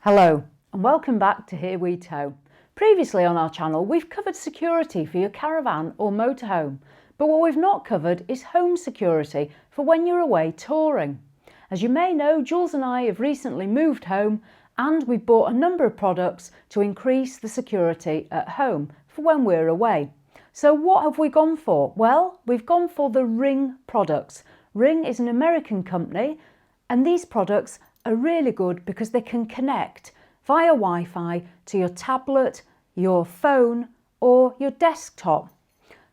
Hello and welcome back to Here We Tow. Previously on our channel we've covered security for your caravan or motorhome, but what we've not covered is home security for when you're away touring. As you may know, Jules and I have recently moved home and we've bought a number of products to increase the security at home for when we're away. So what have we gone for? Well, we've gone for the Ring products. Ring is an American company and these products are really good because they can connect via Wi-Fi to your tablet, your phone or your desktop.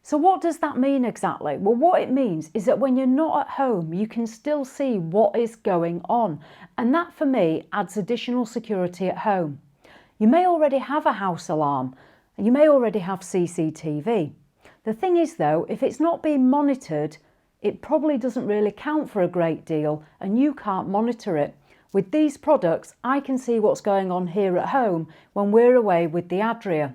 So what does that mean exactly? Well, what it means is that when you're not at home, you can still see what is going on. And that for me adds additional security at home. You may already have a house alarm and you may already have CCTV. The thing is though, if it's not being monitored, it probably doesn't really count for a great deal and you can't monitor it. With these products, I can see what's going on here at home when we're away with the Adria.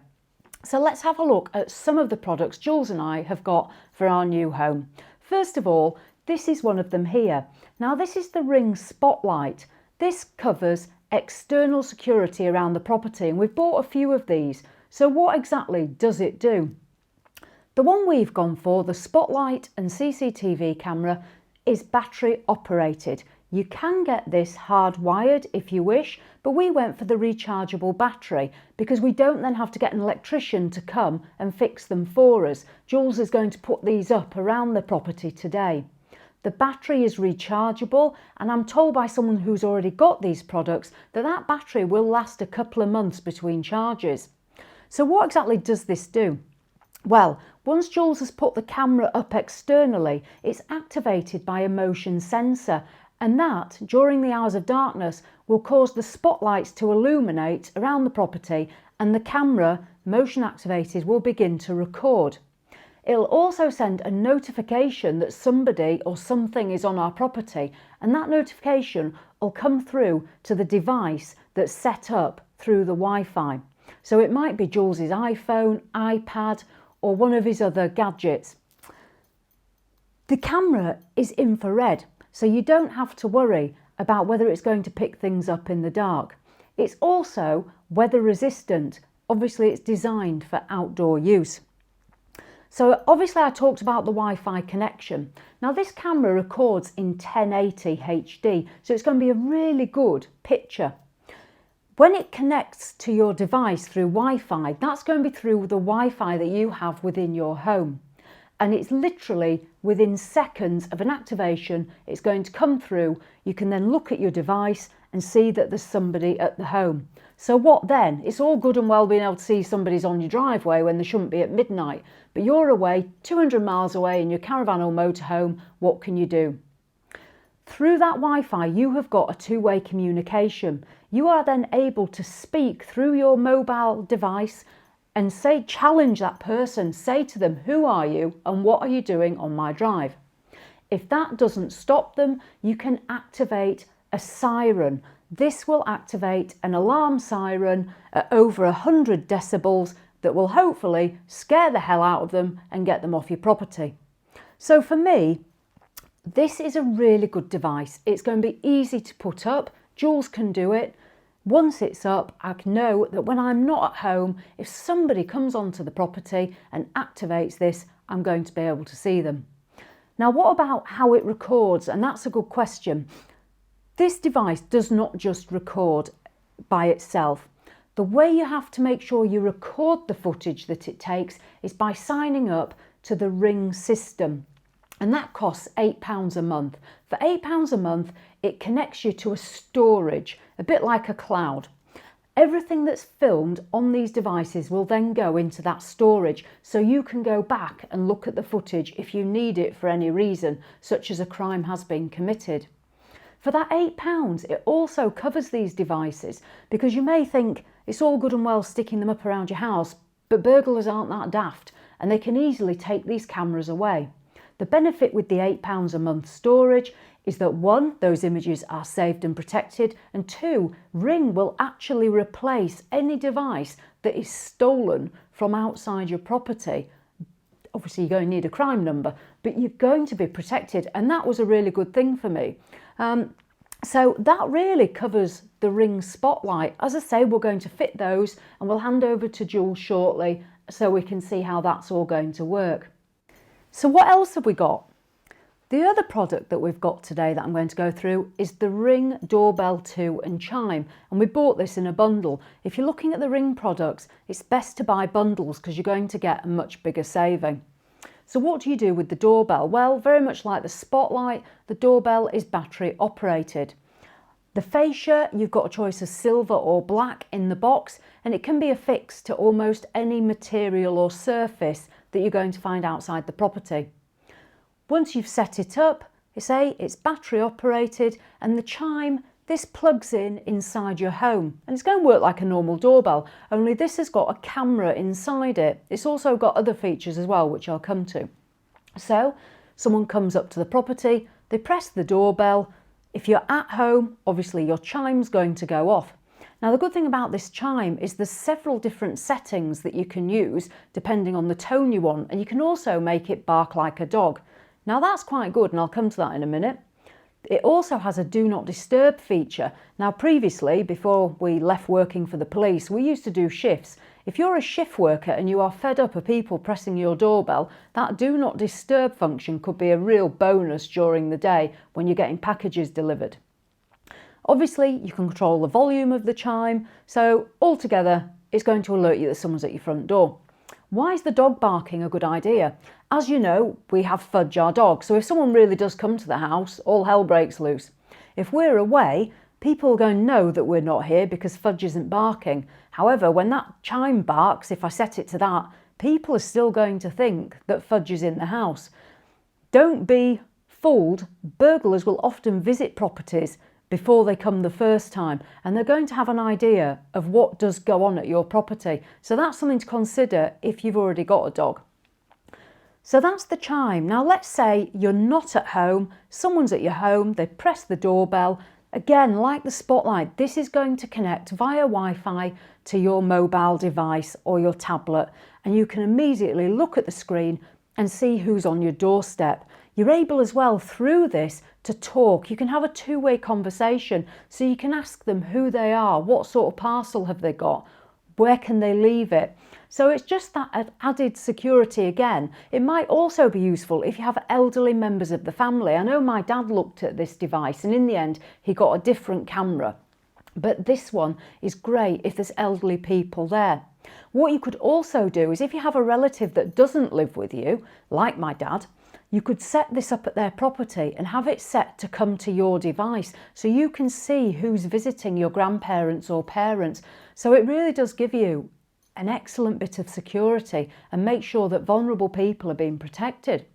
So let's have a look at some of the products Jules and I have got for our new home. First of all, this is one of them here. Now this is the Ring Spotlight. This covers external security around the property and we've bought a few of these. So what exactly does it do? The one we've gone for, the Spotlight and CCTV camera, is battery operated. You can get this hardwired if you wish, but we went for the rechargeable battery because we don't then have to get an electrician to come and fix them for us. Jules is going to put these up around the property today. The battery is rechargeable and I'm told by someone who's already got these products that that battery will last a couple of months between charges. So what exactly does this do? Well, once Jules has put the camera up externally, it's activated by a motion sensor. And that, during the hours of darkness, will cause the spotlights to illuminate around the property and the camera, motion activated, will begin to record. It'll also send a notification that somebody or something is on our property and that notification will come through to the device that's set up through the Wi-Fi. So it might be Jules's iPhone, iPad or one of his other gadgets. The camera is infrared. So you don't have to worry about whether it's going to pick things up in the dark. It's also weather resistant. Obviously it's designed for outdoor use. So obviously I talked about the Wi-Fi connection. Now this camera records in 1080 HD, so it's going to be a really good picture. When it connects to your device through Wi-Fi, that's going to be through the Wi-Fi that you have within your home. And it's literally within seconds of an activation, it's going to come through. You can then look at your device and see that there's somebody at the home. So what then? It's all good and well being able to see somebody's on your driveway when they shouldn't be at midnight, but you're away 200 miles away in your caravan or motorhome. What can you do? Through that Wi-Fi, you have got a two-way communication. You are then able to speak through your mobile device and challenge that person, say to them, who are you and what are you doing on my drive? If that doesn't stop them, you can activate a siren. This will activate an alarm siren at over 100 decibels that will hopefully scare the hell out of them and get them off your property. So for me, this is a really good device. It's going to be easy to put up. Jules can do it. Once it's up, I know that when I'm not at home, if somebody comes onto the property and activates this, I'm going to be able to see them. Now, what about how it records? And that's a good question. This device does not just record by itself. The way you have to make sure you record the footage that it takes is by signing up to the Ring system. And that costs £8 a month. For £8 a month, it connects you to a storage, a bit like a cloud. Everything that's filmed on these devices will then go into that storage, so you can go back and look at the footage if you need it for any reason, such as a crime has been committed. For that £8, it also covers these devices, because you may think it's all good and well sticking them up around your house, but burglars aren't that daft, and they can easily take these cameras away. The benefit with the £8 a month storage is that one, those images are saved and protected, and two, Ring will actually replace any device that is stolen from outside your property. Obviously you're going to need a crime number, but you're going to be protected, and that was a really good thing for me. So that really covers the Ring Spotlight. As I say, we're going to fit those and we'll hand over to Jules shortly so we can see how that's all going to work. So what else have we got? The other product that we've got today that I'm going to go through is the Ring Doorbell 2 and Chime, and we bought this in a bundle. If you're looking at the Ring products, it's best to buy bundles because you're going to get a much bigger saving. So what do you do with the doorbell? Well, very much like the Spotlight, the doorbell is battery operated. The fascia, you've got a choice of silver or black in the box, and it can be affixed to almost any material or surface that you're going to find outside the property. Once you've set it up, it's battery operated, and the chime, this plugs in inside your home, and it's going to work like a normal doorbell, only this has got a camera inside it. It's also got other features as well, which I'll come to. So someone comes up to the property, they press the doorbell. If you're at home, obviously your chime's going to go off. Now the good thing about this chime is there's several different settings that you can use depending on the tone you want, and you can also make it bark like a dog. Now that's quite good, and I'll come to that in a minute. It also has a do not disturb feature. Now previously, before we left working for the police, we used to do shifts. If you're a shift worker and you are fed up of people pressing your doorbell, that do not disturb function could be a real bonus during the day when you're getting packages delivered. Obviously, you can control the volume of the chime, so altogether it's going to alert you that someone's at your front door. Why is the dog barking a good idea? As you know, we have Fudge, our dog, so if someone really does come to the house, all hell breaks loose. If we're away, people are going to know that we're not here because Fudge isn't barking. However, when that chime barks, if I set it to that, people are still going to think that Fudge is in the house. Don't be fooled. Burglars will often visit properties before they come the first time, and they're going to have an idea of what does go on at your property. So that's something to consider if you've already got a dog. So that's the chime. Now let's say you're not at home, someone's at your home, they press the doorbell. Again, like the Spotlight, this is going to connect via Wi-Fi to your mobile device or your tablet, and you can immediately look at the screen and see who's on your doorstep. You're able as well through this to talk. You can have a two-way conversation, so you can ask them who they are, what sort of parcel have they got, where can they leave it. So it's just that added security again. It might also be useful if you have elderly members of the family. I know my dad looked at this device and in the end he got a different camera, but this one is great if there's elderly people there. What you could also do is if you have a relative that doesn't live with you, like my dad, you could set this up at their property and have it set to come to your device so you can see who's visiting your grandparents or parents. So it really does give you an excellent bit of security and make sure that vulnerable people are being protected.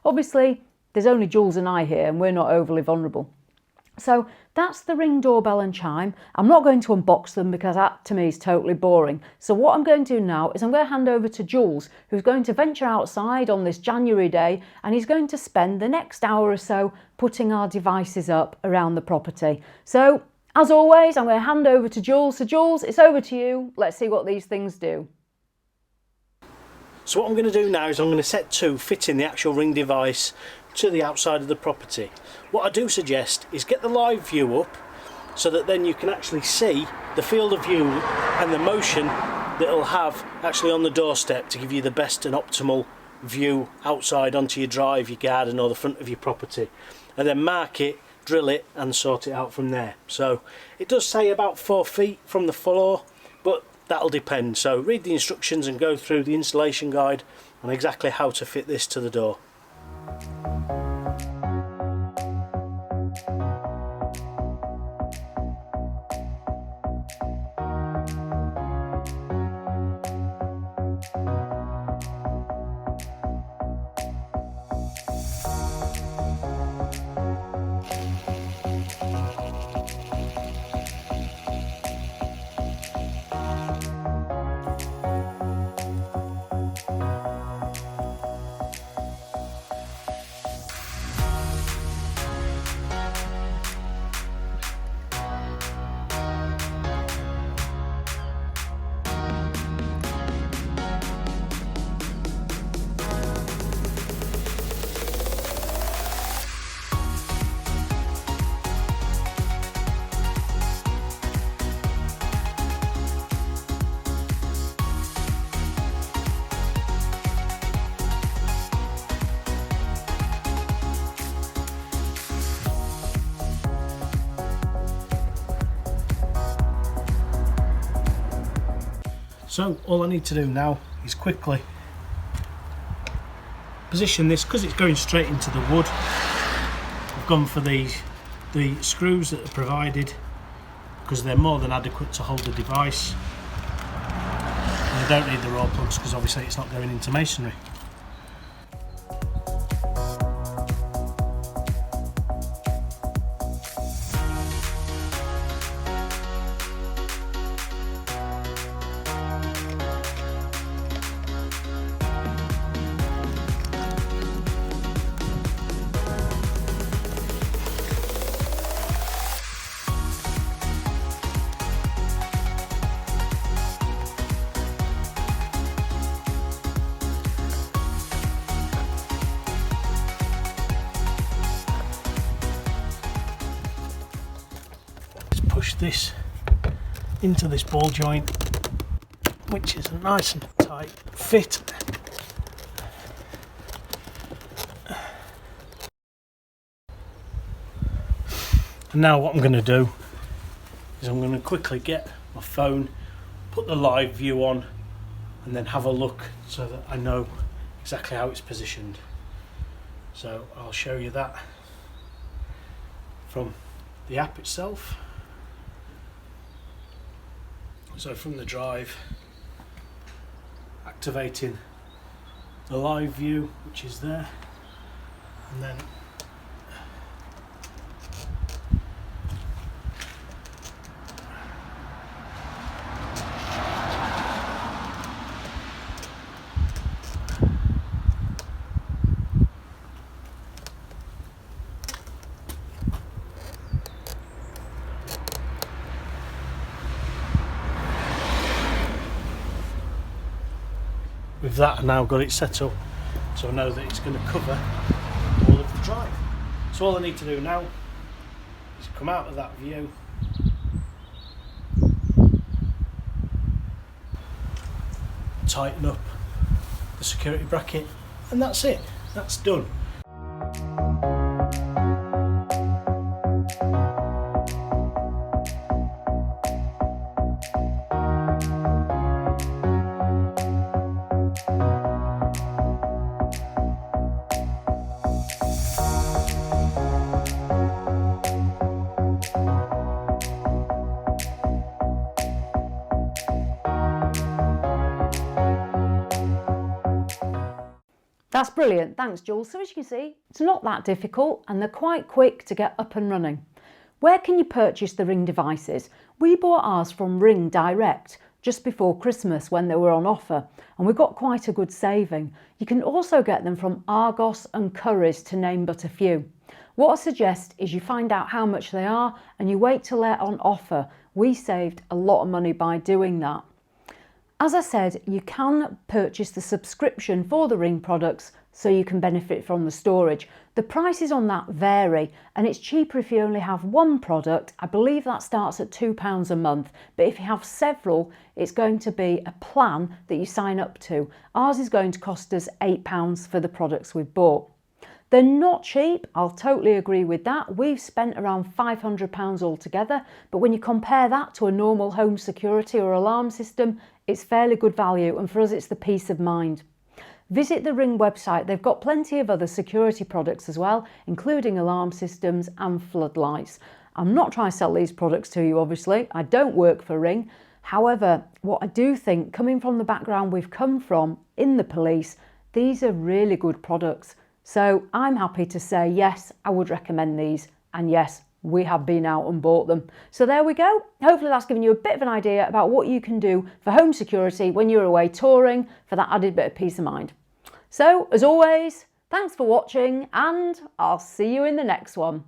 Obviously, there's only Jules and I here and we're not overly vulnerable. So that's the Ring Doorbell and Chime. I'm not going to unbox them because that to me is totally boring. So what I'm going to do now is I'm going to hand over to Jules, who's going to venture outside on this January day, and he's going to spend the next hour or so putting our devices up around the property. So as always, I'm going to hand over to Jules. So Jules, it's over to you. Let's see what these things do. So what I'm going to do now is I'm going to set to fitting the actual Ring device to the outside of the property. What I do suggest is get the live view up so that then you can actually see the field of view and the motion that it'll have actually on the doorstep to give you the best and optimal view outside onto your drive, your garden or the front of your property, and then mark it, drill it and sort it out from there. So it does say about 4 feet from the floor, but that'll depend. So read the instructions and go through the installation guide on exactly how to fit this to the door. So all I need to do now is quickly position this, because it's going straight into the wood. I've gone for the screws that are provided because they're more than adequate to hold the device. And I don't need the raw plugs because obviously it's not going into masonry. Push this into this ball joint, which is a nice and tight fit. And now what I'm going to do is I'm going to quickly get my phone, put the live view on, and then have a look so that I know exactly how it's positioned. So I'll show you that from the app itself. So from the drive, activating the live view, which is there, and then with that, I've now got it set up so I know that it's going to cover all of the drive. So all I need to do now is come out of that view, tighten up the security bracket, and that's it. That's done. That's brilliant, thanks Jules. So as you can see, it's not that difficult and they're quite quick to get up and running. Where can you purchase the Ring devices? We bought ours from Ring Direct just before Christmas when they were on offer, and we got quite a good saving. You can also get them from Argos and Currys, to name but a few. What I suggest is you find out how much they are and you wait till they're on offer. We saved a lot of money by doing that. As I said, you can purchase the subscription for the Ring products so you can benefit from the storage. The prices on that vary and it's cheaper if you only have one product. I believe that starts at £2 a month, but if you have several, it's going to be a plan that you sign up to. Ours is going to cost us £8 for the products we've bought. They're not cheap, I'll totally agree with that. We've spent around £500 altogether, but when you compare that to a normal home security or alarm system, it's fairly good value, and for us it's the peace of mind. Visit the Ring website, they've got plenty of other security products as well, including alarm systems and floodlights. I'm not trying to sell these products to you obviously, I don't work for Ring. However, what I do think, coming from the background we've come from in the police, these are really good products. So I'm happy to say yes, I would recommend these, and yes, we have been out and bought them. So there we go. Hopefully that's given you a bit of an idea about what you can do for home security when you're away touring for that added bit of peace of mind. So as always, thanks for watching and I'll see you in the next one.